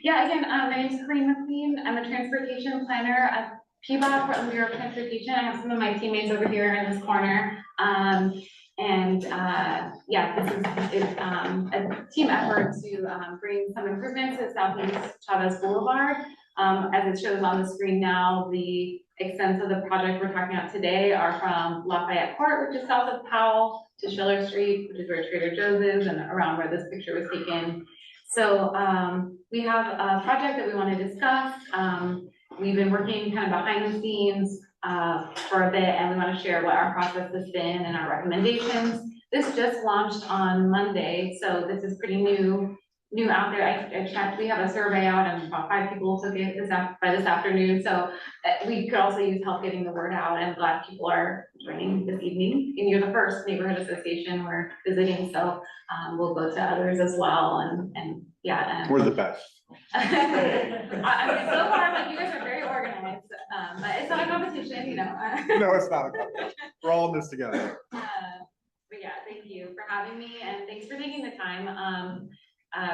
Yeah, again, my name is Corinne McLean. I'm a transportation planner at PBOT, Portland Bureau of Transportation. I have some of my teammates over here in this corner. Yeah, this is a team effort to bring some improvements to Southeast Chavez Boulevard. As it shows on the screen now, the extents of the project we're talking about today are from Lafayette Court, which is south of Powell, to Schiller Street, which is where Trader Joe's is, and around where this picture was taken. So we have a project that we want to discuss. We've been working kind of behind the scenes for a bit, and we want to share what our process has been and our recommendations. This just launched on Monday, so this is pretty new out there. I checked, we have a survey out, and about 5 people took it by this afternoon, so we could also use help getting the word out, and glad people are joining this evening. And you're the first neighborhood association we're visiting, so we'll go to others as well, and yeah. We're the best. I mean, so far, like, you guys are very organized, but it's not a competition, you know. No, it's not a competition. We're all in this together. But yeah, thank you for having me, and thanks for taking the time.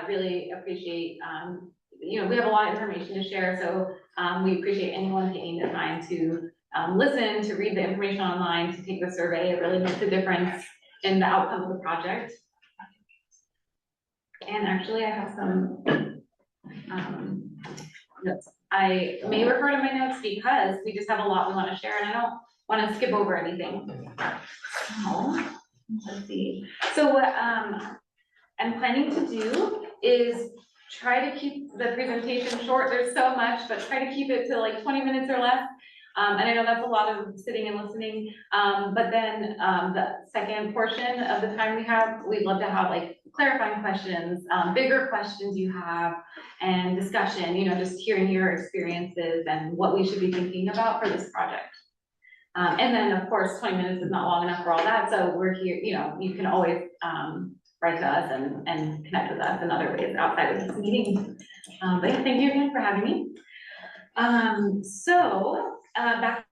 Really appreciate, you know, we have a lot of information to share, so we appreciate anyone taking the time to listen, to read the information online, to take the survey. It really makes a difference in the outcome of the project. And actually, I have some notes. I may refer to my notes because we just have a lot we want to share, and I don't want to skip over anything. So, let's see. So what I'm planning to do is try to keep the presentation short. There's so much, but try to keep it to like 20 minutes or less. And I know that's a lot of sitting and listening. But then the second portion of the time we have, we'd love to have like clarifying questions, bigger questions you have, and discussion, you know, just hearing your experiences and what we should be thinking about for this project. And then of course, 20 minutes is not long enough for all that. So we're here, you know, you can always write to us and connect with us in other ways outside of this meeting. But yeah, thank you again for having me. Background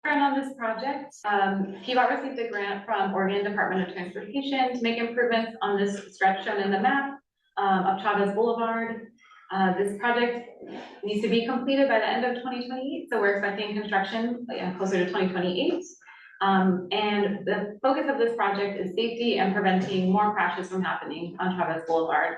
on this project, PBOT received a grant from Oregon Department of Transportation to make improvements on this stretch shown in the map of Chávez Boulevard. This project needs to be completed by the end of 2028, so we're expecting construction closer to 2028. And the focus of this project is safety and preventing more crashes from happening on Chávez Boulevard.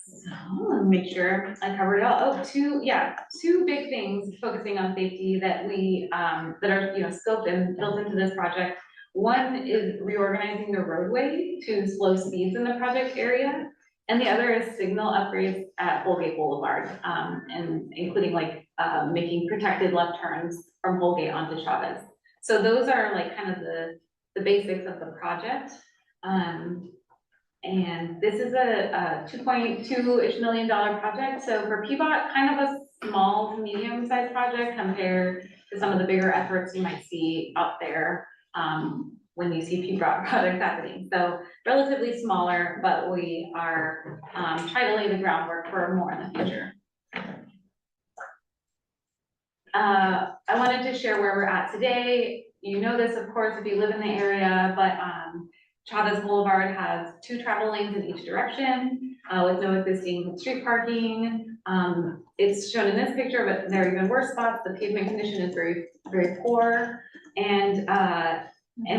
So let me make sure I covered it all. Oh, two big things focusing on safety that we that are, you know, scoped and built into this project. One is reorganizing the roadway to slow speeds in the project area, and the other is signal upgrades at Holgate Boulevard, and including like making protected left turns from Holgate onto Chavez. So those are like kind of the basics of the project. And this is a $2.2-ish million project. So for PBOT, kind of a small to medium-sized project compared to some of the bigger efforts you might see out there when you see PBOT projects happening. So relatively smaller, but we are trying to lay the groundwork for more in the future. I wanted to share where we're at today. You know this, of course, if you live in the area, but Chávez Boulevard has 2 travel lanes in each direction with no existing street parking. It's shown in this picture, but there are even worse spots. The pavement condition is very, very poor. And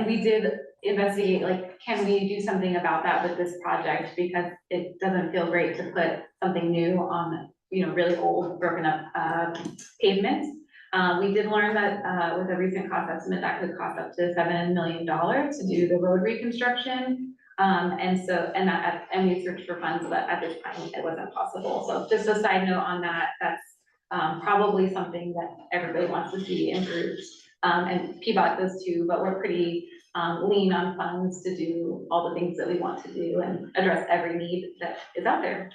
we did investigate, like, can we do something about that with this project? Because it doesn't feel great to put something new on, you know, really old, broken up pavement. We did learn that with a recent cost estimate that could cost up to $7 million to do the road reconstruction. And we searched for funds, but at this time it wasn't possible. So just a side note on that, that's probably something that everybody wants to see improved. And PBOT does too, but we're pretty lean on funds to do all the things that we want to do and address every need that is out there.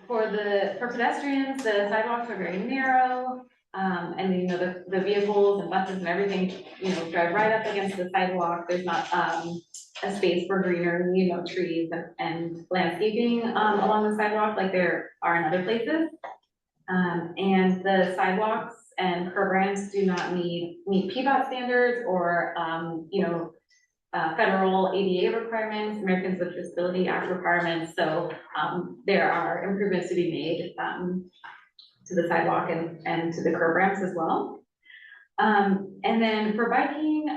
For pedestrians, the sidewalks are very narrow, and you know the vehicles and buses and everything, you know, drive right up against the sidewalk. There's not a space for greenery, you know, trees and landscaping along the sidewalk like there are in other places. And the sidewalks and curb ramps do not meet PBOT standards or you know, federal ADA requirements, Americans with Disability Act requirements. So there are improvements to be made to the sidewalk and to the curb ramps as well. And then for biking,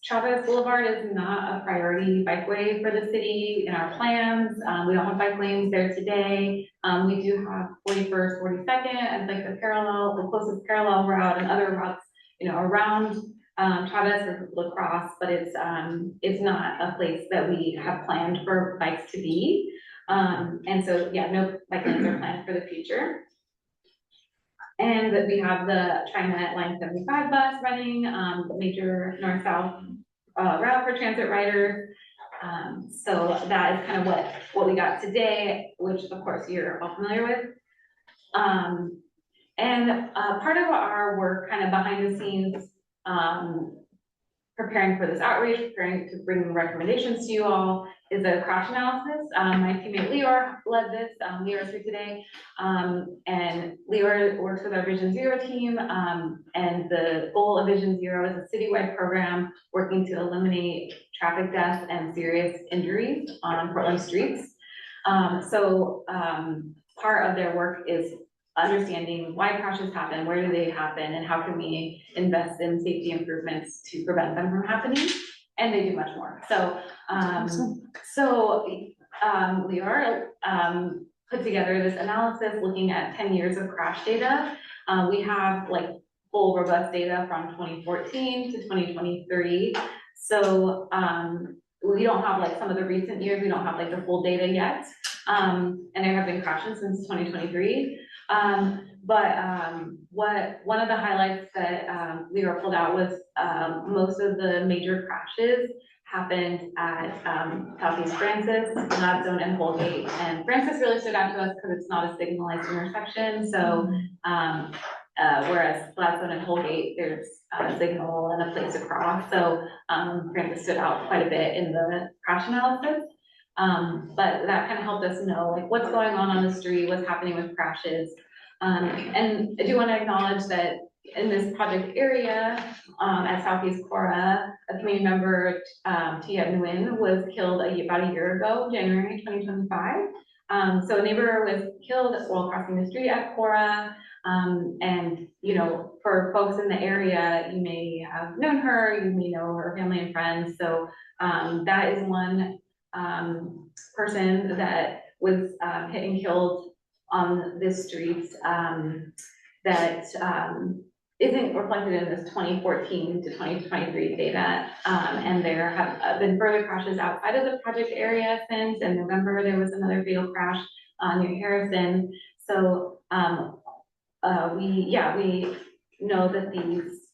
Chavez Boulevard is not a priority bikeway for the city in our plans. We don't have bike lanes there today. We do have 41st, 42nd as like the closest parallel route, and other routes, around Chavez or La Crosse, but it's not a place that we have planned for bikes to be. And so, yeah, no bike lanes are planned for the future. And we have the TriMet Line 75 bus running, the major north-south route for transit riders. So that is kind of what we got today, which of course you're all familiar with. And part of our work kind of behind the scenes, preparing for this outreach, preparing to bring recommendations to you all, is a crash analysis. My teammate Leor led this. Leor is here today. And Leor works with our Vision Zero team. And the goal of Vision Zero is a citywide program working to eliminate traffic deaths and serious injuries on Portland streets. So part of their work is understanding why crashes happen, where do they happen, and how can we invest in safety improvements to prevent them from happening. And they do much more. So, Leor put together this analysis looking at 10 years of crash data. We have like full robust data from 2014 to 2023. So we don't have like some of the recent years, we don't have like the full data yet. And there have been crashes since 2023. One of the highlights that Leor pulled out was most of the major crashes happened at Southeast Francis, Gladstone, and Holgate. And Francis really stood out to us because it's not a signalized intersection. So whereas Gladstone and Holgate, there's a signal and a place to cross. So Francis stood out quite a bit in the crash analysis. But that kind of helped us know like what's going on the street, what's happening with crashes. And I do want to acknowledge that in this project area at Southeast Cora, a community member, Tia Nguyen, was killed about a year ago, January 2025. So a neighbor was killed while crossing the street at Cora. And, for folks in the area, you may have known her, you may know her family and friends. So that is one person that was hit and killed on this street that isn't reflected in this 2014 to 2023 data. And there have been further crashes outside of the project area since. In November, there was another fatal crash near Harrison. So we know that these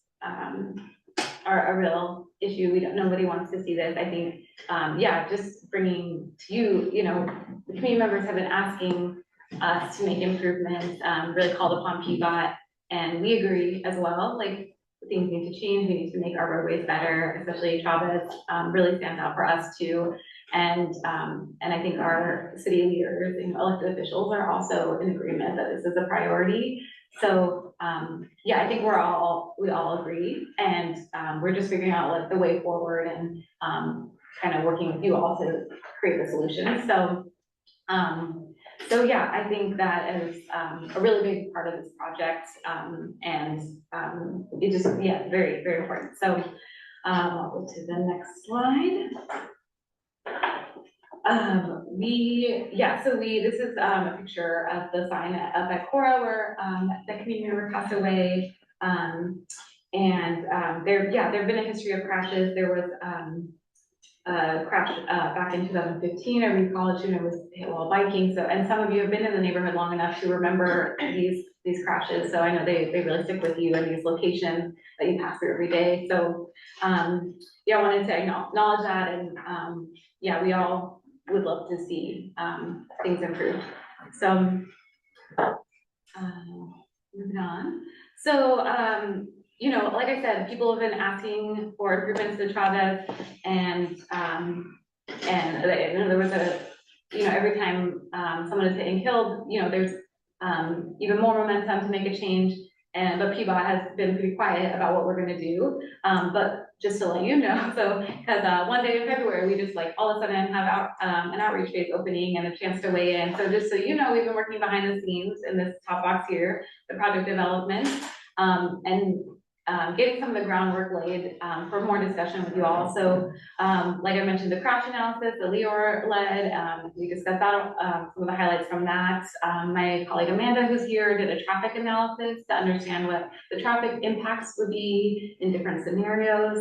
are a real issue. Nobody wants to see this. I think, just bringing to you, the community members have been asking us to make improvements, really called upon PBOT, and we agree as well. Like, things need to change. We need to make our roadways better, especially Chavez really stands out for us too. And I think our city leaders and elected officials are also in agreement that this is a priority. So I think we all agree, and we're just figuring out like the way forward and kind of working with you all to create the solution. So yeah, I think that is a really big part of this project, and it just, very, very important. So I'll go to the next slide. This is a picture of the sign up at Cora where the community member passed away. There have been a history of crashes. There was a crash back in 2015. A college student was hit while biking. So, and some of you have been in the neighborhood long enough to remember these crashes. So I know they really stick with you in these locations that you pass through every day. So I wanted to acknowledge that, and we all would love to see things improve. So moving on. So like I said, people have been asking for improvements to Chavez, and there was every time someone is hit and killed, there's even more momentum to make a change. But PBOT has been pretty quiet about what we're going to do. But just to let you know, so, because one day in February, we just like all of a sudden have an outreach phase opening and a chance to weigh in. So just so you know, we've been working behind the scenes in this top box here, the project development, and getting some of the groundwork laid for more discussion with you all. So like I mentioned, the crash analysis, the Leor led, we discussed that, some of the highlights from that. My colleague Amanda, who's here, did a traffic analysis to understand what the traffic impacts would be in different scenarios.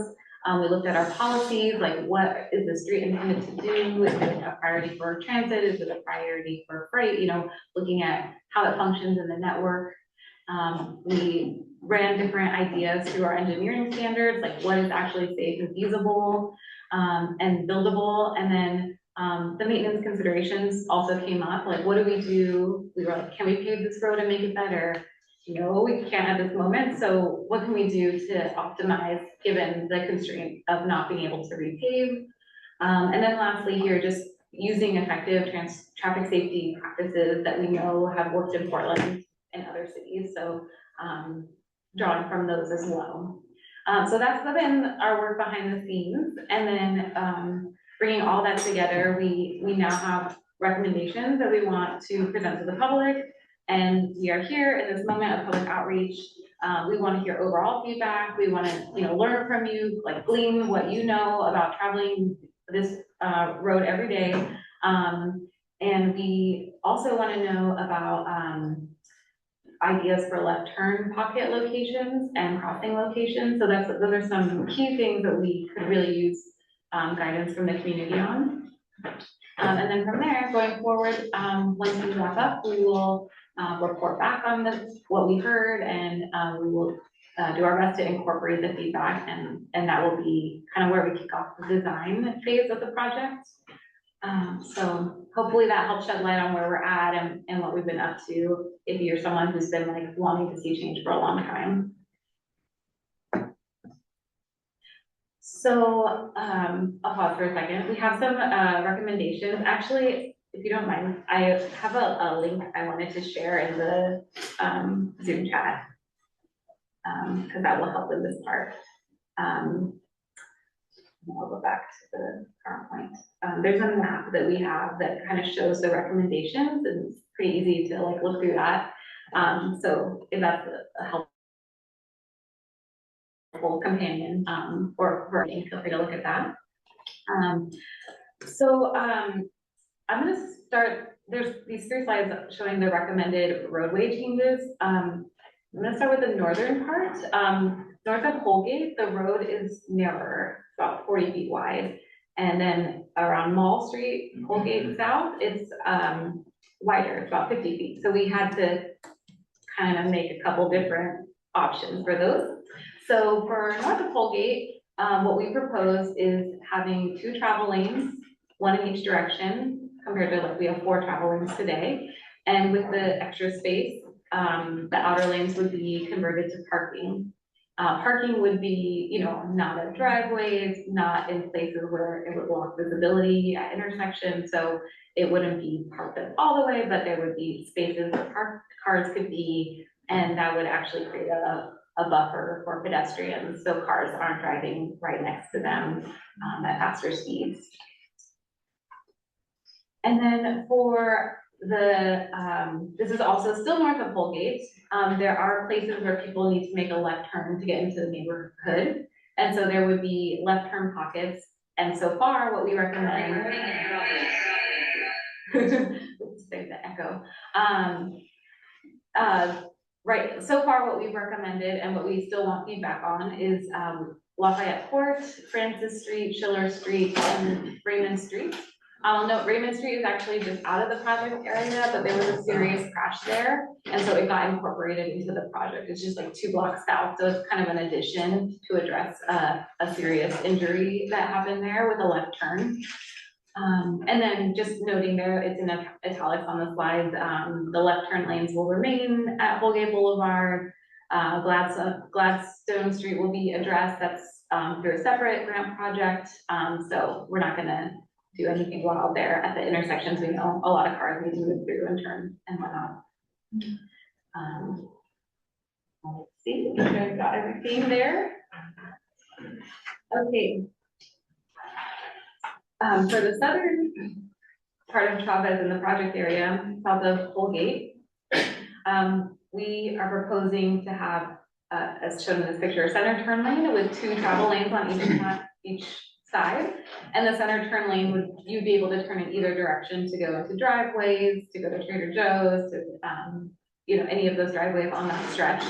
We looked at our policies, like what is the street intended to do? Is it a priority for transit? Is it a priority for freight? You know, looking at how it functions in the network. We ran different ideas through our engineering standards, like what is actually safe and feasible and buildable. And then the maintenance considerations also came up, like what do we do? We were like, can we pave this road and make it better? No, we can't at this moment. So what can we do to optimize given the constraint of not being able to repave? And then lastly here, just using effective traffic safety practices that we know have worked in Portland and other cities. So drawing from those as well. So that's been our work behind the scenes. And then bringing all that together, we now have recommendations that we want to present to the public. And we are here in this moment of public outreach. We want to hear overall feedback. We want to, learn from you, like glean what you know about traveling this road every day. And we also want to know about ideas for left turn pocket locations and crossing locations. So those are some key things that we could really use guidance from the community on. And then from there, going forward, once we wrap up, we will report back on what we heard, and we will do our best to incorporate the feedback, and that will be kind of where we kick off the design phase of the project. So hopefully that helps shed light on where we're at and what we've been up to, if you're someone who's been like wanting to see change for a long time. So I'll pause for a second. We have some recommendations. Actually, if you don't mind, I have a link I wanted to share in the Zoom chat, because that will help in this part. I'll go back to the current point. There's a map that we have that kind of shows the recommendations, and it's pretty easy to like look through that. So if that's a helpful companion or for me, feel free to look at that. I'm going to start. There's these 3 slides showing the recommended roadway changes. I'm going to start with the northern part. North of Holgate, the road is narrower, about 40 feet wide. And then around Mall Street, Holgate South, it's wider, it's about 50 feet. So we had to kind of make a couple different options for those. So for north of Holgate, what we propose is having 2 travel lanes, 1 in each direction, compared to like we have 4 travel lanes today. And with the extra space, the outer lanes would be converted to parking. Parking would be, not at driveways, not in places where it would block visibility at intersections. So it wouldn't be parked up all the way, but there would be spaces where cars could be, and that would actually create a buffer for pedestrians, so cars aren't driving right next to them at faster speeds. And then for this is also still north of Holgate. There are places where people need to make a left turn to get into the neighborhood. And so there would be left turn pockets. And so far what we recommend, there's the echo. Right, so far what we've recommended and what we still want feedback on is Lafayette Court, Francis Street, Schiller Street, and Raymond Street. I'll note Raymond Street is actually just out of the project area, but there was a serious crash there, and so it got incorporated into the project. It's just like 2 blocks south, so it's kind of an addition to address a serious injury that happened there with a left turn. And then just noting there, it's in italics on the slides, the left turn lanes will remain at Holgate Boulevard. Gladstone Street will be addressed. That's through a separate grant project, so we're not gonna do anything wild there at the intersections. We know a lot of cars need to move through and turn and whatnot. Let's see, make sure I've got everything there. Okay. For the southern part of Chavez in the project area, south of Colgate, we are proposing to have, as shown in this picture, a center turn lane with 2 travel lanes on each side. And the center turn lane would, you'd be able to turn in either direction to go into driveways, to go to Trader Joe's, to, you know, any of those driveways on that stretch.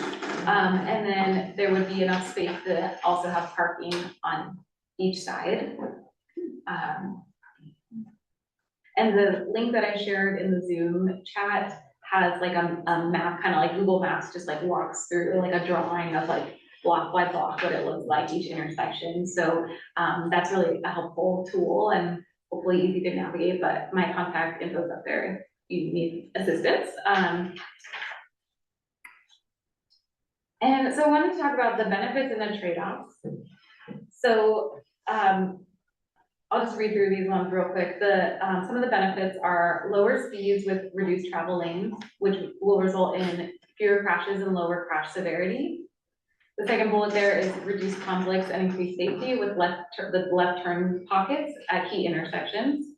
And then there would be enough space to also have parking on each side. And the link that I shared in the Zoom chat has like a map, kind of like Google Maps, just like walks through like a drawing of like block by block what it looks like each intersection. So that's really a helpful tool and hopefully easy to navigate, but my contact info is up there if you need assistance. And so I wanted to talk about the benefits and the trade-offs. So I'll just read through these ones real quick. Some of the benefits are lower speeds with reduced travel lanes, which will result in fewer crashes and lower crash severity. The second bullet there is reduced conflicts and increased safety with the left turn pockets at key intersections.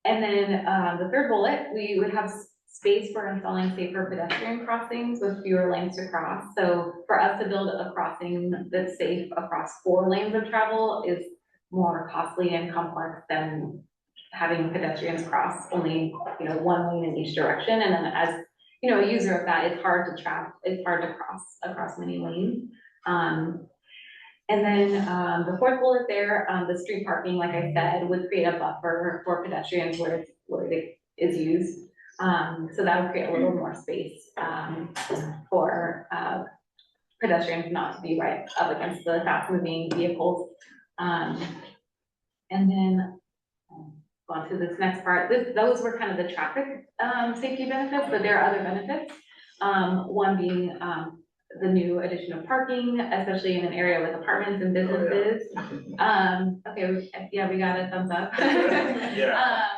And then the third bullet, we would have space for installing safer pedestrian crossings with fewer lanes to cross. So for us to build a crossing that's safe across 4 lanes of travel is more costly and complex than having pedestrians cross only, you know, 1 lane in each direction. And then as, you know, a user of that, it's hard to cross across many lanes. And then the fourth bullet there, the street parking, like I said, would create a buffer for pedestrians where it is used. So that would create a little more space for pedestrians not to be right up against the fast moving vehicles. And then on to this next part, those were kind of the traffic safety benefits, but there are other benefits. One being the new addition of parking, especially in an area with apartments and businesses. Okay, yeah, we got a thumbs up. Yeah.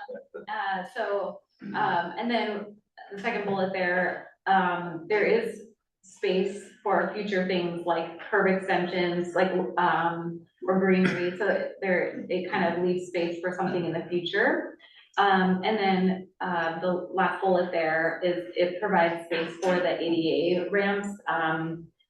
And then the second bullet there, there is space for future things like curb extensions, like or greenery, so it kind of leaves space for something in the future. And then the last bullet there is it provides space for the ADA ramps.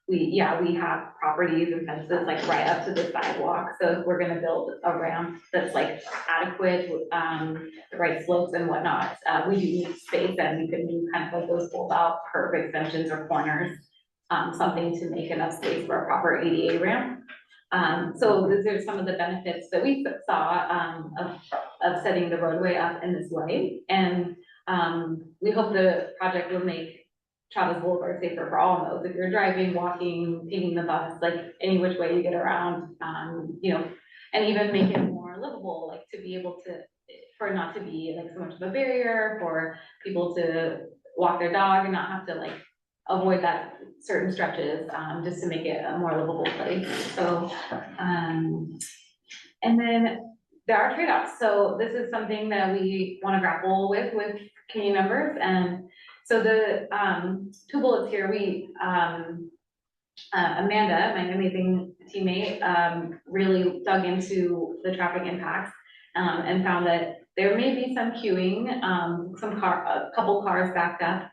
We have properties and fences like right up to the sidewalk, so if we're gonna build a ramp that's like adequate, the right slopes and whatnot, we do need space, and we could do kind of like those pulled out curb extensions or corners, something to make enough space for a proper ADA ramp. So these are some of the benefits that we saw of setting the roadway up in this way, and we hope the project will make Chávez Boulevard safer for all modes. If you're driving, walking, taking the bus, like any which way you get around, you know, and even make it more livable, like to be able to, for it not to be like so much of a barrier for people to walk their dog and not have to like avoid that certain stretches, just to make it a more livable place. So, and then there are trade-offs. So this is something that we want to grapple with community members. And so the 2 bullets here, Amanda, my amazing teammate, really dug into the traffic impacts and found that there may be some queuing, a couple cars backed up.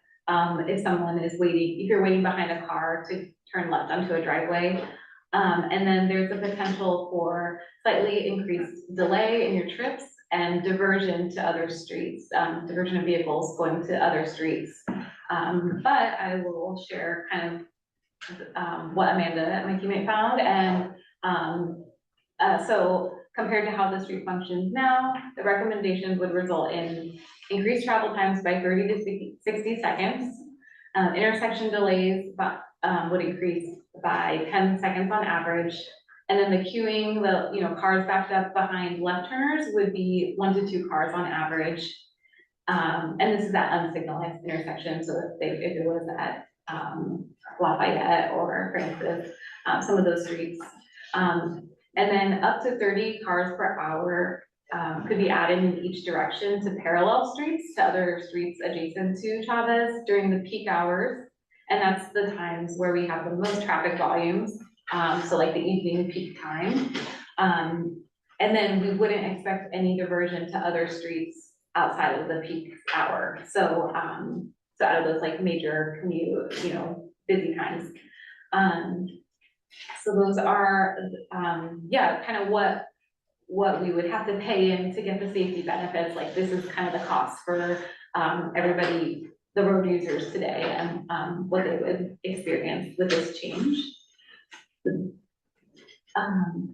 If someone is waiting, if you're waiting behind a car to turn left onto a driveway. And then there's a potential for slightly increased delay in your trips and diversion to other streets, diversion of vehicles going to other streets. But I will share kind of what Amanda, my teammate, found. And so compared to how the street functions now, the recommendations would result in increased travel times by 30 to 60 seconds. Intersection delays would increase by 10 seconds on average. And then the queuing, cars backed up behind left turners would be 1 to 2 cars on average. And this is at unsignalized intersection. So if it was at Lafayette or Francis, some of those streets. And then up to 30 cars per hour could be added in each direction to parallel streets, to other streets adjacent to Chavez during the peak hours. And that's the times where we have the most traffic volumes. so like the evening peak time. And then we wouldn't expect any diversion to other streets outside of the peak hour. So, so out of those like major commute, busy times. So those are, yeah, kind of what we would have to pay in to get the safety benefits. Like this is kind of the cost for everybody, the road users today, and what they would experience with this change.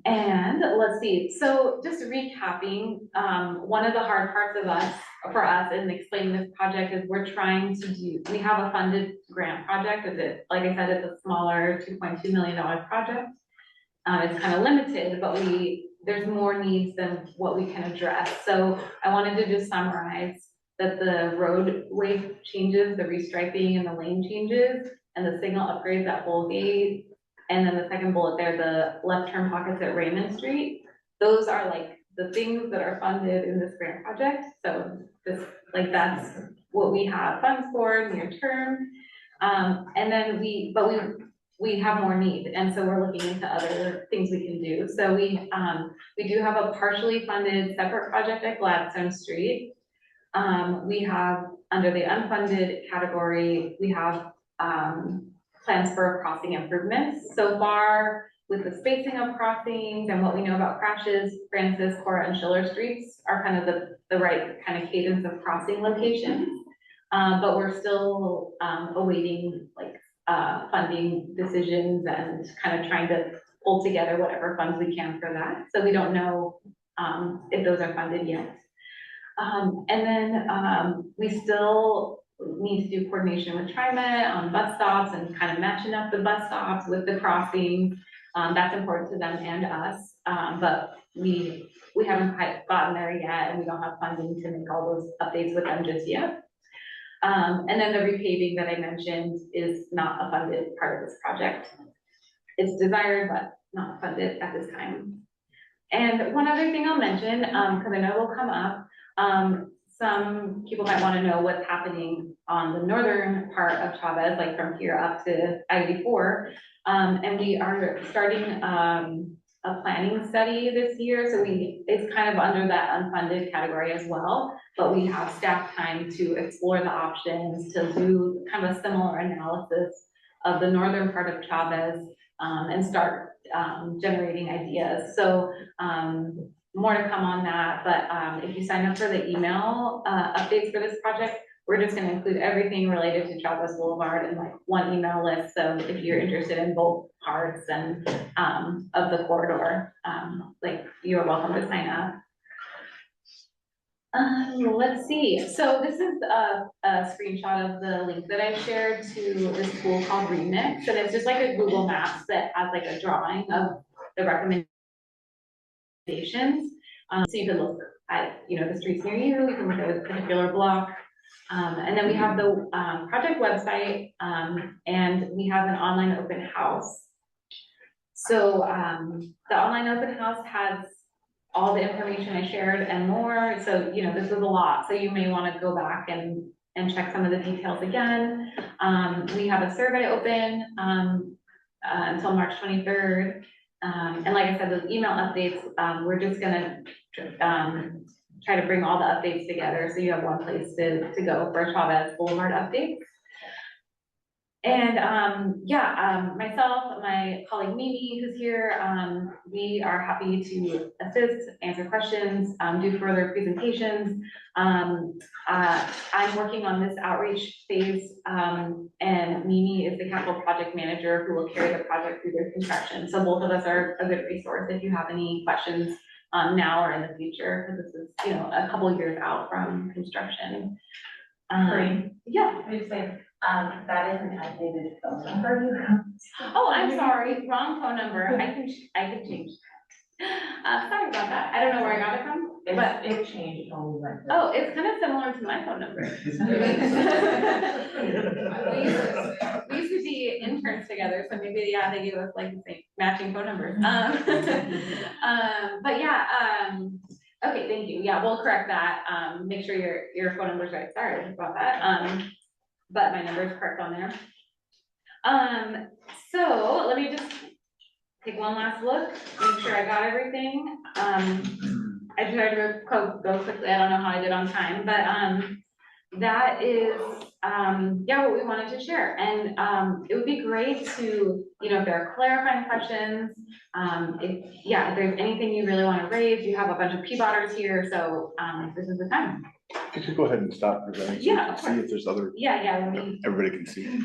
And let's see, so just recapping, one of the hard parts for us in explaining this project is we have a funded grant project. Like I said, it's a smaller $2.2 million project. It's kind of limited, but there's more needs than what we can address. So I wanted to just summarize that the roadway changes, the restriping and the lane changes, and the signal upgrades at Bullgate, and then the second bullet there, the left turn pockets at Raymond Street. Those are like the things that are funded in this grant project. So that's what we have funds for near term. And then we have more need, and so we're looking into other things we can do. So we do have a partially funded separate project at Gladstone Street. We have, under the unfunded category, we have plans for crossing improvements. So far, with the spacing of crossings and what we know about crashes, Francis, Cora, and Schiller Streets are kind of the right kind of cadence of crossing locations. But we're still awaiting funding decisions and kind of trying to pull together whatever funds we can for that. So we don't know if those are funded yet. And then we still need to do coordination with TriMet on bus stops and kind of matching up the bus stops with the crossings. That's important to them and us, but we haven't quite gotten there yet, and we don't have funding to make all those updates with them just yet. And then the repaving that I mentioned is not a funded part of this project. It's desired, but not funded at this time. And one other thing I'll mention, because I know it will come up, some people might want to know what's happening on the northern part of Chavez, like from here up to I-84. And we are starting a planning study this year. So it's kind of under that unfunded category as well, but we have staff time to explore the options, to do kind of a similar analysis of the northern part of Chavez, and start generating ideas. So more to come on that, but if you sign up for the email updates for this project, we're just going to include everything related to Chávez Boulevard in like one email list. So if you're interested in both parts and of the corridor, you're welcome to sign up. Let's see. So this is a screenshot of the link that I shared to this tool called Remix, and it's just like a Google Maps that has like a drawing of the recommendations. So you can look at the streets near you. You can look at a particular block. And then we have the project website, and we have an online open house. So the online open house has all the information I shared and more. So, this is a lot. So you may want to go back and check some of the details again. We have a survey open until March 23rd. And like I said, those email updates, we're just going to try to bring all the updates together so you have one place to go for Chávez Boulevard updates. And myself, my colleague Mimi, who's here, we are happy to assist, answer questions, do further presentations. I'm working on this outreach phase, and Mimi is the capital project manager who will carry the project through their construction. So both of us are a good resource if you have any questions now or in the future, because this is a couple years out from construction. Yeah. I just say, that is an outdated phone number you have. Oh, I'm sorry, wrong phone number. I can change that. Sorry about that. I don't know where I got it from, but it changed only like. Oh, it's kind of similar to my phone number. We used to be interns together, so maybe they gave us like the same matching phone numbers. But yeah, okay, thank you. Yeah, we'll correct that. Make sure your phone number's right. Sorry about that. But my number is correct on there. So let me just take one last look, make sure I got everything. I tried to go quickly, I don't know how I did on time, but, that is, yeah, what we wanted to share. And, it would be great to, if there are clarifying questions, if there's anything you really want to raise, you have a bunch of P-botters here, so, this is the time. You could go ahead and stop presenting. So Yeah, you can see if there's other, Yeah, let me, everybody can see.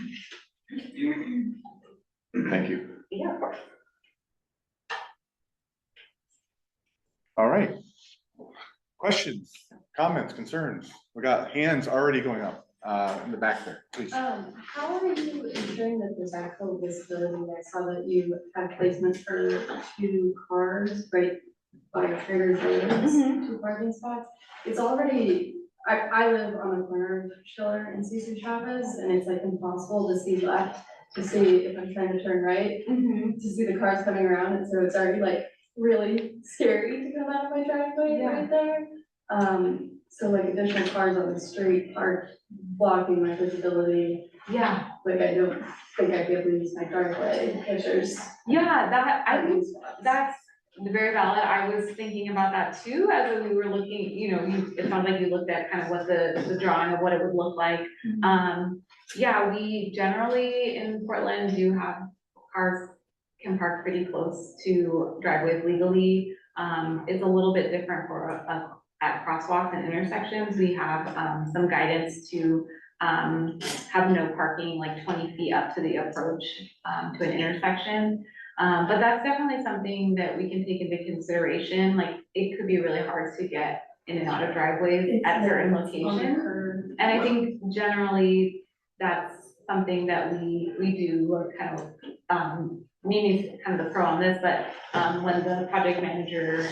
Thank you. yeah, of course. All right. Questions, comments, concerns? We got hands already going up in the back there, please. How are you ensuring that there's actual visibility? I saw that you had placements for 2 cars right by your Trader Joe's, 2 parking spots. It's already, I live on the corner of Schiller and César Chavez, and it's like impossible to see left, to see if I'm trying to turn right, to see the cars coming around, and so it's already like really scary to come out of my driveway right there. So like additional cars on the street are blocking my visibility. Yeah, Like I don't think I'd be able to use my driveway if there's. I think parking spots. that's very valid. I was thinking about that too, as we were looking, it sounds like you looked at kind of what the drawing of what it would look like. Yeah, we generally in Portland do have cars can park pretty close to driveways legally. It's a little bit different for at crosswalks and intersections. We have some guidance to have no parking like 20 feet up to the approach to an intersection. But that's definitely something that we can take into consideration. Like it could be really hard to get in and out of driveways at certain locations. And I think generally that's something that we do, or kind of Mimi's kind of the pro on this, but when the project manager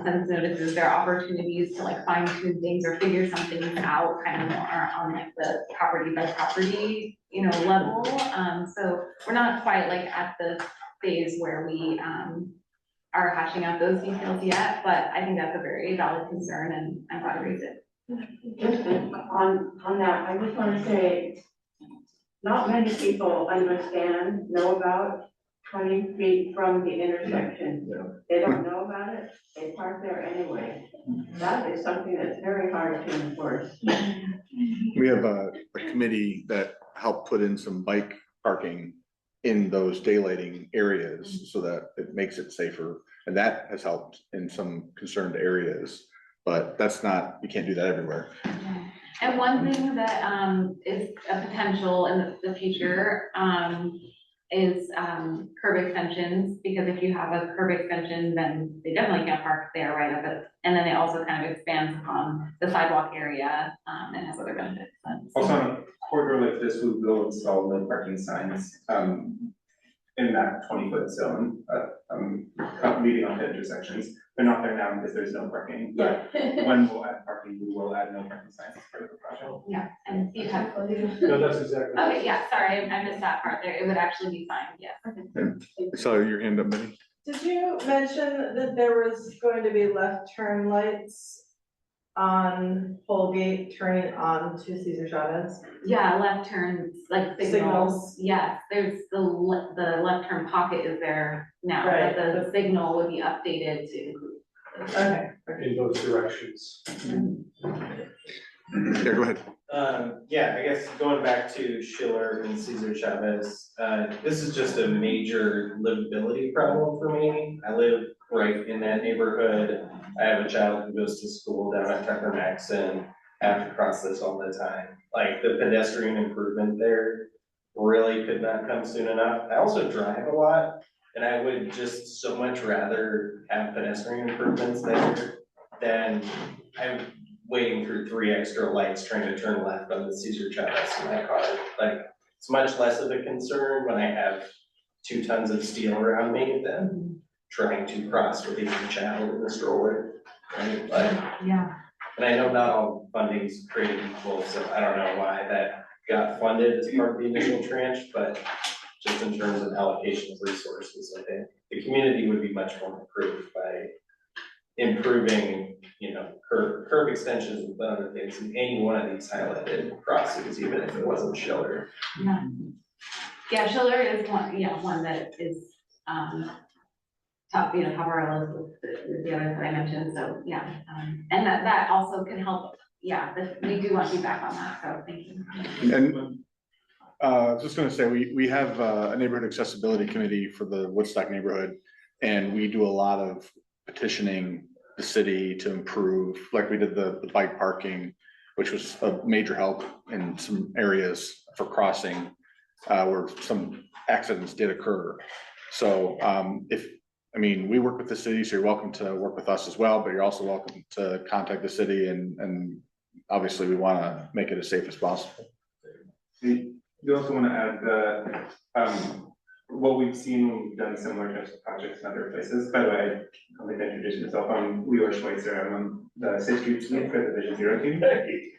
sends notices, there are opportunities to like fine tune things or figure something out kind of more on like the property by property, level. So we're not quite like at the phase where we are hashing out those details yet, but I think that's a very valid concern, and I'm glad to raise it. Just on that, I just want to say, not many people know about 20 feet from the intersection. They don't know about it, they park there anyway. That is something that's very hard to enforce. We have a committee that helped put in some bike parking in those daylighting areas so that it makes it safer. And that has helped in some concerned areas, but that's not, you can't do that everywhere. And one thing that is a potential in the future is curb extensions, because if you have a curb extension, then they definitely can't park there right up at, and then it also kind of expands upon the sidewalk area and has other benefits. Also, on a corridor like this, we will install no parking signs in that 20-foot zone, leading onto intersections. They're not there now because there's no parking, but when we'll add parking, we will add no parking signs as part of the project. Yeah, and Steve had. No, that's exactly. Okay, yeah, sorry, I missed that part there. It would actually be fine, yes. I saw your hand up, Minnie. Did you mention that there was going to be left turn lights on Holgate turning on to César Chavez? Yeah, left turns, like signals. Yes, there's the left turn pocket is there now, Right. but the signal would be updated to include. Okay. In both directions. Yeah, go ahead. Yeah, I guess going back to Schiller and César Chavez, this is just a major livability problem for me. I live right in that neighborhood. I have a child who goes to school down at Tucker Maxon. I have to cross this all the time. Like the pedestrian improvement there really could not come soon enough. I also drive a lot, and I would just so much rather have pedestrian improvements there than I'm waiting through 3 extra lights trying to turn left on the César Chavez in my car. Like, it's much less of a concern when I have 2 tons of steel around me than trying to cross with a young child in the stroller, right? But, Yeah. and I know not all funding's created equal, so I don't know why that got funded as part of the initial tranche, but just in terms of allocation of resources, I think the community would be much more improved by improving, curb extensions and other things in any one of these highlighted crossings, even if it wasn't Schiller. Yeah, Schiller is one that is top of our list with the others that I mentioned, so, yeah. And that also can help, we do want feedback on that, so thank you. And I was just gonna say, we have a neighborhood accessibility committee for the Woodstock neighborhood, and we do a lot of petitioning the city to improve, like we did the bike parking, which was a major help in some areas for crossing, where some accidents did occur. So we work with the city, so you're welcome to work with us as well, but you're also welcome to contact the city, and obviously we wanna make it as safe as possible. You also want to add that, what we've seen when we've done similar types of projects in other places. By the way, I'd like to introduce myself. I'm Leor Schweitzer. I'm on the Sixth Street Team for the Vision Zero team.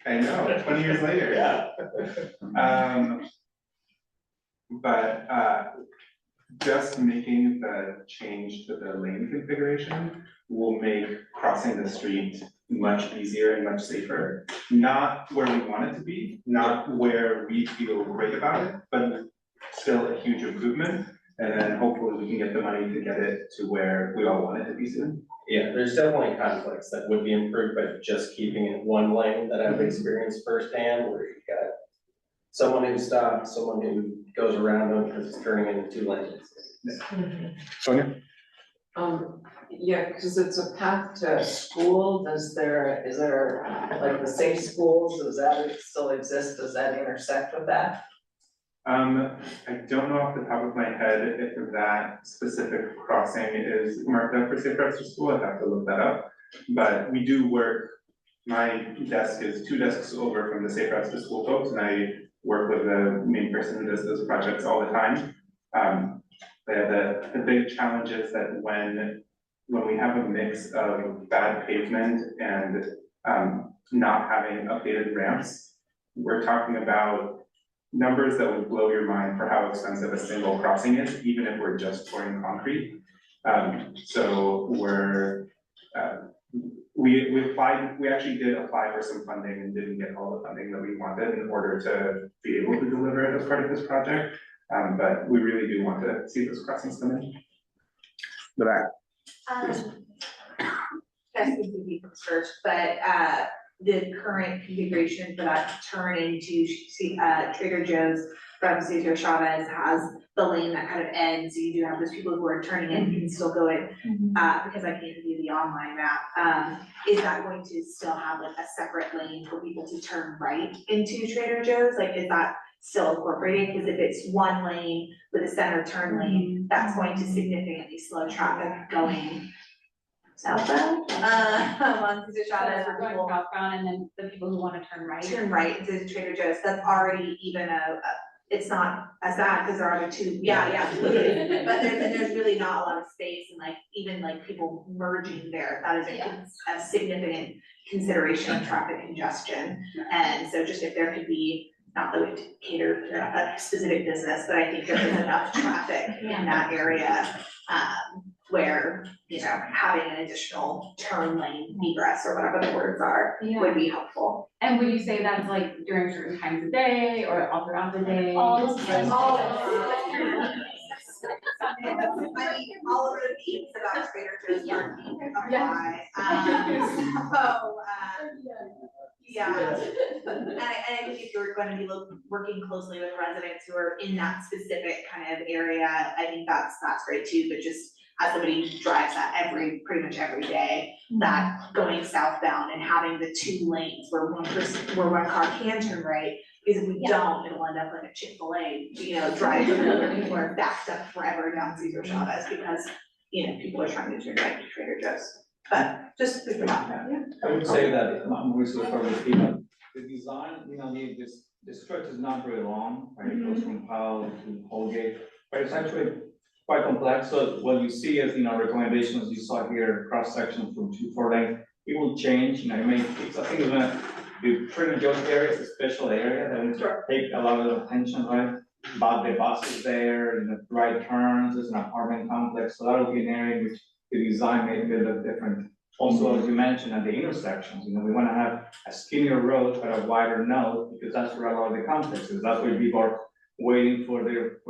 I know, 20 years later. Yeah. Just making the change to the lane configuration will make crossing the street much easier and much safer. Not where we want it to be, not where we feel great about it, but still a huge improvement. And then hopefully we can get the money to get it to where we all want it to be soon. Yeah, there's definitely conflicts that would be improved by just keeping it one lane that I've experienced firsthand, where you've got someone who stops, someone who goes around them because it's turning into 2 lanes. Sonia? Yeah, because it's a path to school, is there like the safe schools, does that still exist, does that intersect with that? I don't know off the top of my head if that specific crossing is marked up for safe routes to school. I'd have to look that up. But we do work, my desk is 2 desks over from the safe routes to school folks, and I work with the main person who does those projects all the time. The big challenge is that when we have a mix of bad pavement and not having updated ramps, we're talking about numbers that would blow your mind for how expensive a single crossing is, even if we're just pouring concrete. So we actually did apply for some funding and didn't get all the funding that we wanted in order to be able to deliver it as part of this project. But we really do want to see those crossings come in. The back. That's the be first, but the current configuration for that turn into Trader Joe's from Cesar Chavez has the lane that kind of ends, so you do have those people who are turning in can still go in, because I can't view the online map. Is that going to still have like a separate lane for people to turn right into Trader Joe's? Like, is that still incorporated? Because if it's one lane with a center turn lane, that's going to significantly slow traffic going southbound, on Cesar Chavez for Going people southbound, and then the people who wanna turn right. turn right into Trader Joe's, that's already even it's not as bad because there are the 2, but there's really not a lot of space, and like, even like people merging there, that is a significant consideration of traffic congestion. And so just if there could be, not that we have to cater to a specific business, but I think there is enough traffic in that area, where, having an additional turn lane egress or whatever the words are, would be helpful. And would you say that's like during certain times of day or all throughout the day? All of them. All over the beats about Trader Joe's parking apply. And I think if you're going to be working closely with residents who are in that specific kind of area, I think that's great too, but just as somebody who drives that pretty much every day, that going southbound and having the 2 lanes where one car can turn right, because if we don't, it'll end up like a Chick-fil-A, driving where people are backed up forever down Cesar Chavez because, people are trying to turn right to Trader Joe's. But just think about that, I would say that Mauricio probably the design, the stretch is not very long, right? It goes from Powell to Holgate, but it's actually quite complex. So what you see is, recommendations you saw here, cross section from 2-4 lane, it will change. I think it's gonna the Trader Joe's area is a special area that will take a lot of attention, right? But the buses there, right turns, there's an apartment complex, so that will be an area in which the design may be a little different. Also, as you mentioned, at the intersections, we want to have a skinnier road but a wider node, because that's where a lot of the complex is. That's where people are waiting for their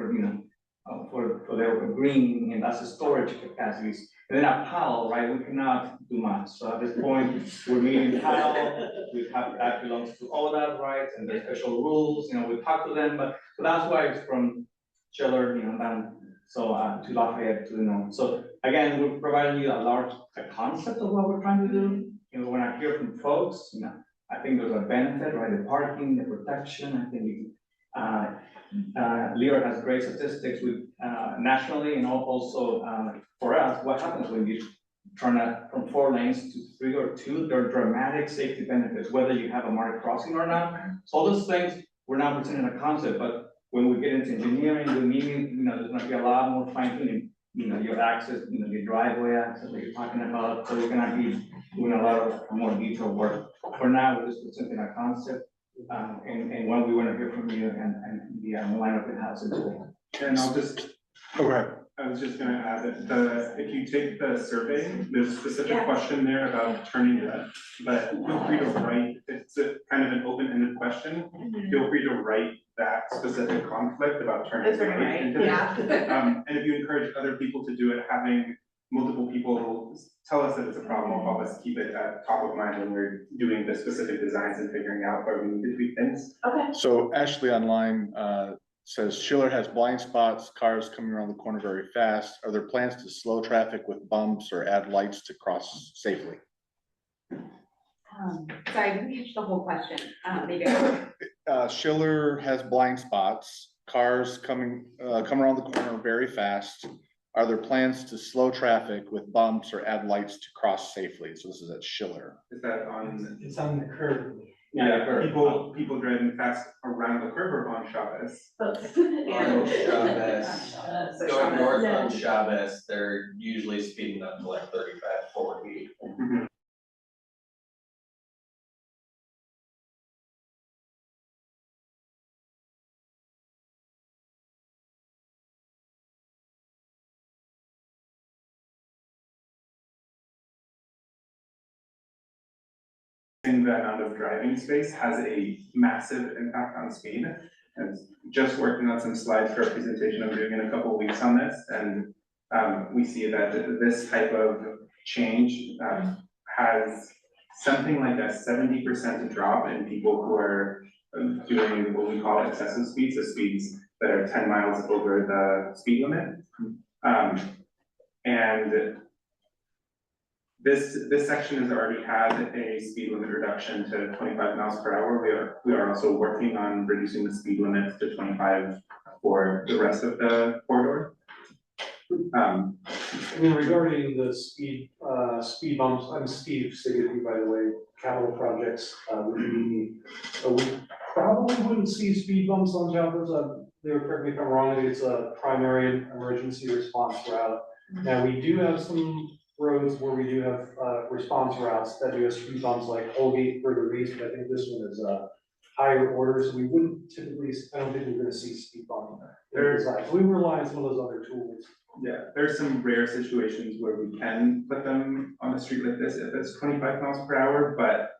green, and that's the storage capacities. And then at Powell, right, we cannot do much. So at this point, we're meeting Powell, we have, that belongs to ODOT, right? And there's special rules, we talk to them, but so that's why it's from Schiller, down, so, to Lafayette, So again, we're providing you a concept of what we're trying to do. When I hear from folks, I think there's a benefit, right? The parking, the protection, I think, Lear has great statistics with, nationally and also, for us, what happens when you turn from 4 lanes to 3 or 2, there are dramatic safety benefits, whether you have a marked crossing or not. So all those things, we're not presenting a concept, but when we get into engineering, the meaning, there's gonna be a lot more fine tuning, your access, your driveway access that you're talking about, so you're gonna be doing a lot of more detailed work. For now, we're just presenting a concept, and when we wanna hear from you and the line of the house as well. And I'll just, Okay. I was just gonna add that if you take the survey, there's a specific Yeah. question there about turning left, but feel free to write, it's a kind of an open-ended question. Feel free to write that specific conflict about turning That's very right right, into yeah. and if you encourage other people to do it, having multiple people tell us that it's a problem, will help us keep it at top of mind when we're doing the specific designs and figuring out where we need to tweak things. Okay. So Ashley online says Schiller has blind spots, cars coming around the corner very fast. Are there plans to slow traffic with bumps or add lights to cross safely? Sorry, I didn't catch the whole question, maybe. Schiller has blind spots, cars coming around the corner very fast. Are there plans to slow traffic with bumps or add lights to cross safely? So this is at Schiller. Is that on? It's on the curve. Yeah, people driving fast around the curve or on Chavez? On Chavez, going north on Chavez, they're usually speeding up to like 35, 40. The amount of driving space has a massive impact on speed. And just working on some slides for a presentation I'm doing in a couple of weeks on this, and we see that this type of change has something like a 70% drop in people who are doing what we call excessive speeds, the speeds that are 10 miles over the speed limit. And this section has already had a speed limit reduction to 25 miles per hour. We are also working on reducing the speed limit to 25 for the rest of the corridor. Regarding the speed bumps, I'm Steve Sigety, by the way, Capital Projects, we probably wouldn't see speed bumps on Chavez. Correct me if I'm wrong, it's a primary emergency response route. Now, we do have some roads where we do have response routes that do have speed bumps, like Holgate further east, but I think this one is higher order, so we wouldn't typically, I don't think we're gonna see speed bump there. So we rely on some of those other tools. Yeah, there's some rare situations where we can put them on a street like this if it's 25 miles per hour, but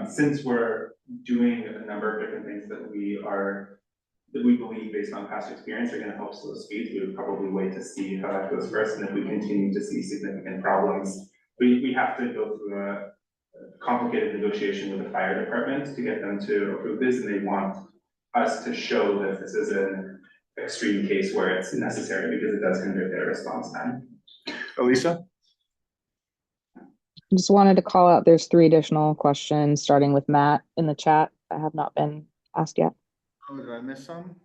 since we're doing a number of different things that we believe based on past experience are gonna help slow speeds, we would probably wait to see how that goes first, and if we continue to see significant problems, we have to go through a complicated negotiation with the fire department to get them to approve this, and they want us to show that this is an extreme case where it's necessary because it does hinder their response time. Elisa? Just wanted to call out, there's 3 additional questions, starting with Matt in the chat that have not been asked yet. Oh, did I miss some?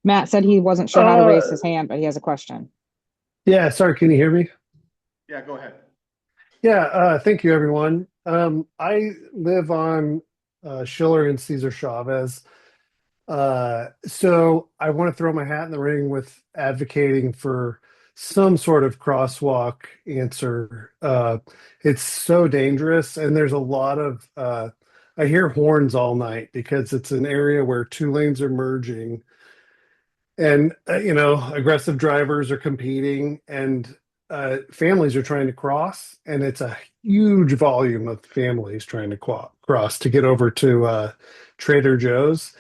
Matt said he wasn't sure how to raise his hand, but he has a question. Yeah, sorry, can you hear me? Yeah, go ahead. Yeah, thank you, everyone. I live on Schiller and Cesar Chavez. So I want to throw my hat in the ring with advocating for some sort of crosswalk answer. It's so dangerous, and there's a lot of I hear horns all night because it's an area where 2 lanes are merging, and aggressive drivers are competing, and families are trying to cross, and it's a huge volume of families trying to cross to get over to Trader Joe's.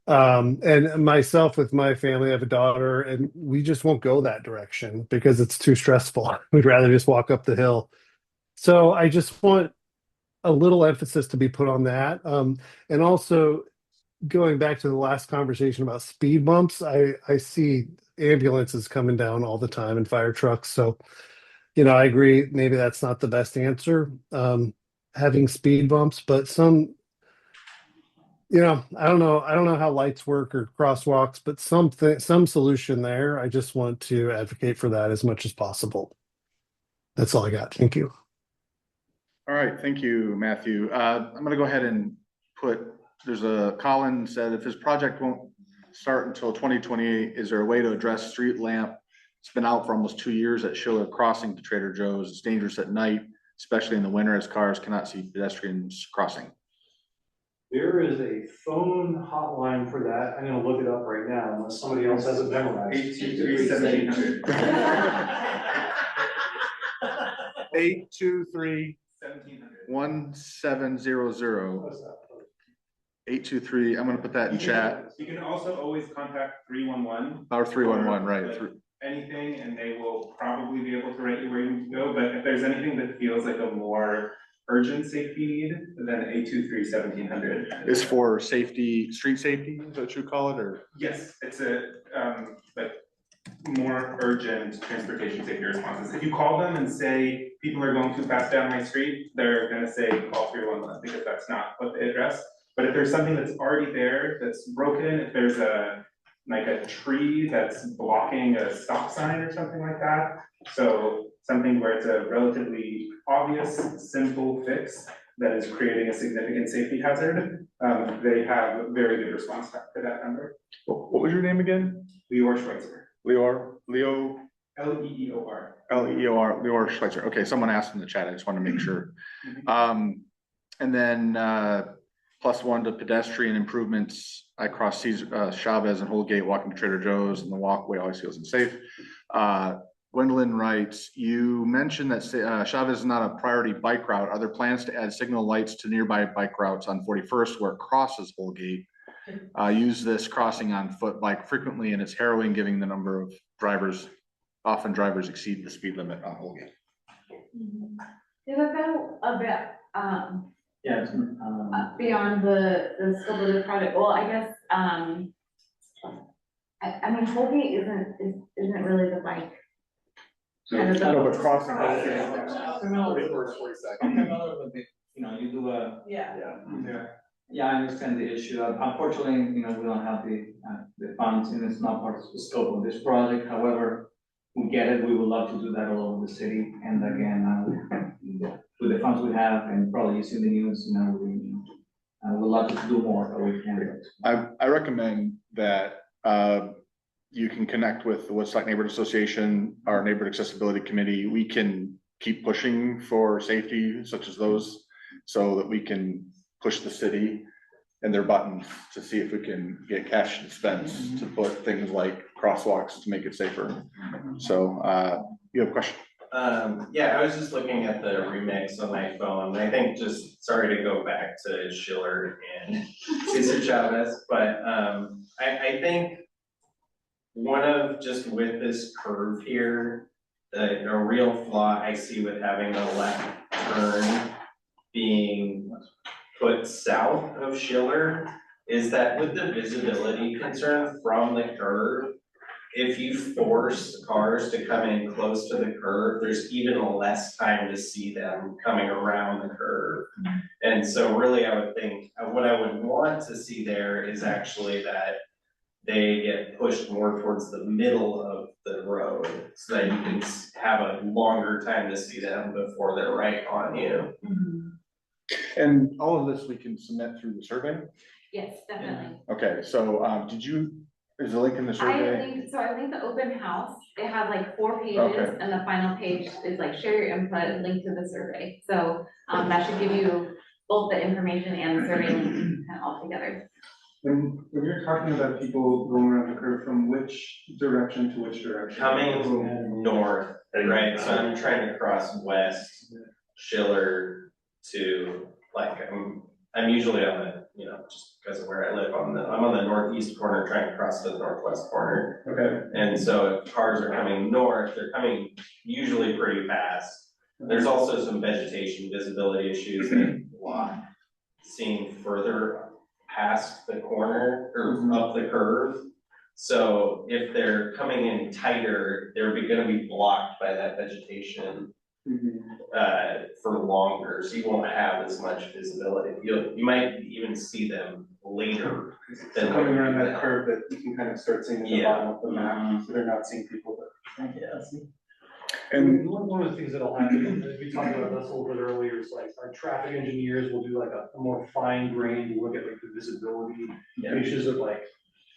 And myself with my family, I have a daughter, and we just won't go that direction because it's too stressful. We'd rather just walk up the hill. So I just want a little emphasis to be put on that. And also going back to the last conversation about speed bumps, I see ambulances coming down all the time and fire trucks. So, I agree. Maybe that's not the best answer, having speed bumps, but I don't know. I don't know how lights work or crosswalks, but some solution there. I just want to advocate for that as much as possible. That's all I got. Thank you. All right, thank you, Matthew. I'm gonna go ahead and Colin said if his project won't start until 2028, is there a way to address street lamp? It's been out for almost 2 years at Schiller Crossing to Trader Joe's. It's dangerous at night, especially in the winter as cars cannot see pedestrians crossing. There is a phone hotline for that. I'm gonna look it up right now unless somebody else has it memorized. 823-1700. 823 1700. 1700. 823. I'm gonna put that in chat. You can also always contact 311. Or 311, right? Anything, and they will probably be able to write you where you need to go. But if there's anything that feels like a more urgent safety need, then 823-1700 Is for safety, street safety, is that what you call it, or? Yes, it's a like more urgent transportation safety responses. If you call them and say people are going too fast down my street, they're gonna say call 311 because that's not what they address. But if there's something that's already there that's broken, if there's a tree that's blocking a stop sign or something like that, so something where it's a relatively obvious, simple fix that is creating a significant safety hazard, they have very good response time for that number. What was your name again? Leor Schweitzer. Leo. Leor. Leor Schweitzer. Okay, someone asked in the chat. I just want to make sure. And then +1 to pedestrian improvements. I cross César, Chavez and Holgate, walking to Trader Joe's, and the walkway always feels unsafe. Gwendolyn writes, you mentioned that Chavez is not a priority bike route. Are there plans to add signal lights to nearby bike routes on 41st where it crosses Holgate? Use this crossing on foot bike frequently, and it's harrowing given the number of drivers. Often drivers exceed the speed limit on Holgate. Yeah, that's a bit, Yeah. beyond the scope of the project. Well, I guess, I mean, Holgate isn't really the bike. Kind of No, but crossing. You do a. Yeah. Yeah, I understand the issue. Unfortunately, we don't have the funds, and it's not part of the scope of this project. However, we get it. We would love to do that all over the city. And again, with the funds we have, and probably you see the news, we would love to do more, but we can't. I recommend that you can connect with the Woodstock Neighborhood Association, our Neighborhood Accessibility Committee. We can keep pushing for safety such as those so that we can push the city and their buttons to see if we can get cash dispense to put things like crosswalks to make it safer. So you have a question? Yeah, I was just looking at the remix on my phone. I think sorry to go back to Schiller and César Chavez, but I think with this curve here, a real flaw I see with having a left turn being put south of Schiller is that with the visibility concern from the curve, if you force cars to come in close to the curve, there's even less time to see them coming around the curve. And so really I would think, what I would want to see there is actually that they get pushed more towards the middle of the road so that you can have a longer time to see them before they're right on you. And all of this we can submit through the survey? Yes, definitely. Okay, so is the link in the survey? I linked the open house. It has like 4 pages, Okay. and the final page is like share your input, link to the survey. So that should give you both the information and the survey link kind of all together. When you're talking about people going around the curve, from which direction to which direction? Coming north, right? So I'm trying to cross west Schiller to I'm usually on the you know, just because of where I live I'm on the northeast corner trying to cross to the northwest corner. Okay. And so if cars are coming north, they're coming usually pretty fast. There's also some vegetation visibility issues that block seeing further past the corner or up the curve. So if they're coming in tighter, they're gonna be blocked by that vegetation for longer, so you won't have as much visibility. You might even see them later than Coming around that now. curve that you can kind of start seeing at the Yeah. bottom of the map, so they're not seeing people that. And One of the things that'll happen, and we talked about this a little bit earlier, is like our traffic engineers will do like a more fine grained look at like the visibility issues of like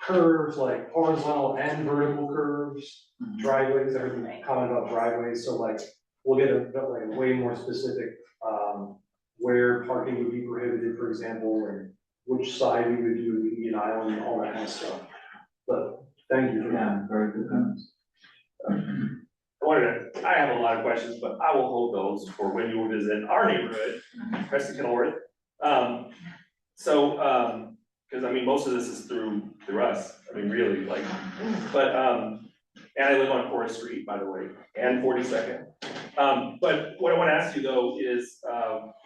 curves, like horizontal and vertical curves, driveways, everything comment about driveways, so like we'll get a way more specific, where parking would be prohibited, for example, and which side we would do median island and all that kind of stuff. But thank you for that. Very good comments. I have a lot of questions, but I will hold those for when you visit our neighborhood, Preston Kenilworth. Cause I mean, most of this is through us, I mean, really, like, but, and I live on Forest Street, by the way, and 42nd. But what I wanna ask you though is,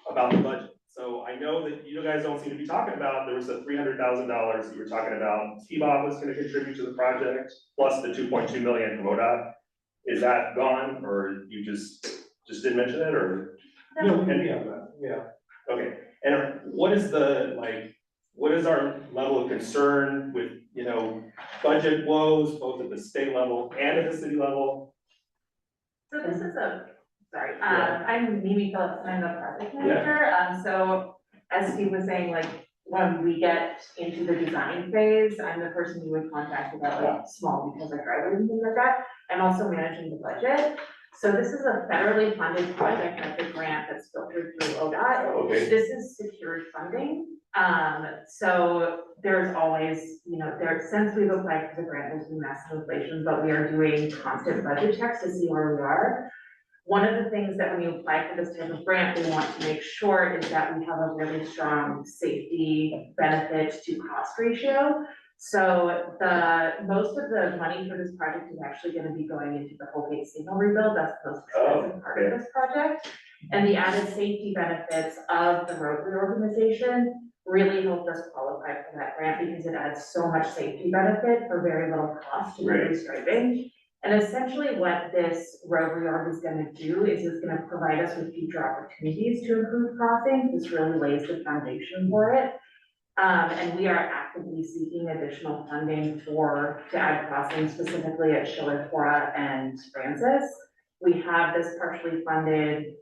about the budget. So I know that you guys don't seem to be talking about, there was a $300,000 that you were talking about, PBOT was gonna contribute to the project, plus the 2.2 million from ODOT. Is that gone, or you just didn't mention it, or? No, we have that, yeah. Okay, and what is our level of concern with, you know, budget woes, both at the state level and at the city level? So this is I'm Mimi Phillips, I'm the project manager, so as Steve was saying, like, when we get into the design phase, I'm the person you would contact about like small details like driveways and things like that. I'm also managing the budget. So this is a federally funded project, that's a grant that's filtered through ODOT. Okay. This is secured funding. So there's always, you know, since we've applied for the grant, there's been massive inflation, but we are doing constant budget checks to see where we are. One of the things that when you apply for this type of grant, we want to make sure is that we have a really strong safety benefit to cost ratio. So most of the money for this project is actually gonna be going into the whole gate signal rebuild, that's the most expensive part of this project. And the added safety benefits of the road reorganization really helped us qualify for that grant because it adds so much safety benefit for very little cost to reduce driving. And essentially what this road reorg is gonna do is it's gonna provide us with future opportunities to improve crossings. This really lays the foundation for it. And we are actively seeking additional funding to add crossings specifically at Schiller, Cora, and Francis. We have this partially funded,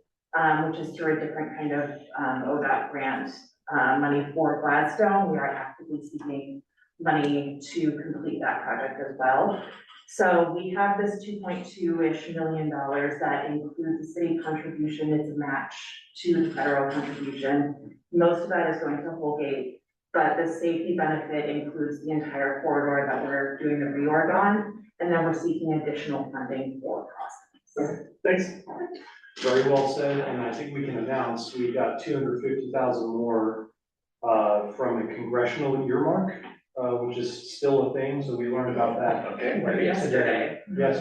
which is through a different kind of ODOT grant, money for Gladstone. We are actively seeking money to complete that project as well. So we have this $2.2-ish million that includes the city contribution, it's a match to the federal contribution. Most of that is going to Holgate, but the safety benefit includes the entire corridor that we're doing the reorg on, and then we're seeking additional funding for crossings. Thanks. Very well said, and I think we can announce we got 250,000 more from a congressional earmark, which is still a thing, so we learned about that. Okay. Yesterday. That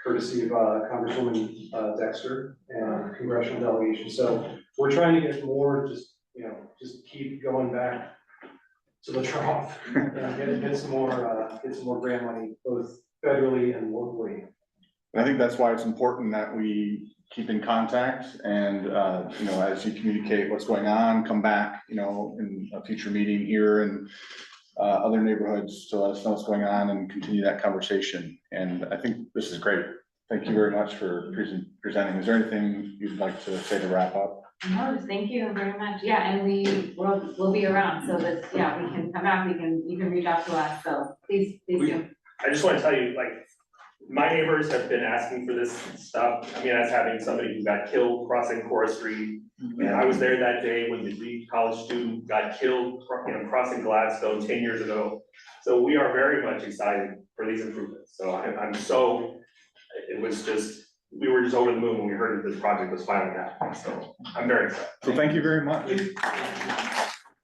courtesy of Congresswoman Dexter and congressional delegation. So we're trying to get more, just keep going back to the trough and get some more grant money, both federally and locally. I think that's why it's important that we keep in contact and, as you communicate what's going on, come back, in a future meeting here and other neighborhoods to let us know what's going on and continue that conversation. And I think this is great. Thank you very much for presenting. Is there anything you'd like to say to wrap up? No, just thank you very much. Yeah, and we'll be around so that, we can come back, you can reach out to us. So please do. I just want to tell you, like, my neighbors have been asking for this stuff. I mean, as having somebody who got killed crossing Cora Street. And I was there that day when the college student got killed, crossing Gladstone 10 years ago. So we are very much excited for these improvements. So it was just, we were just over the moon when we heard that this project was finally happening, so I'm very excited. So thank you very much.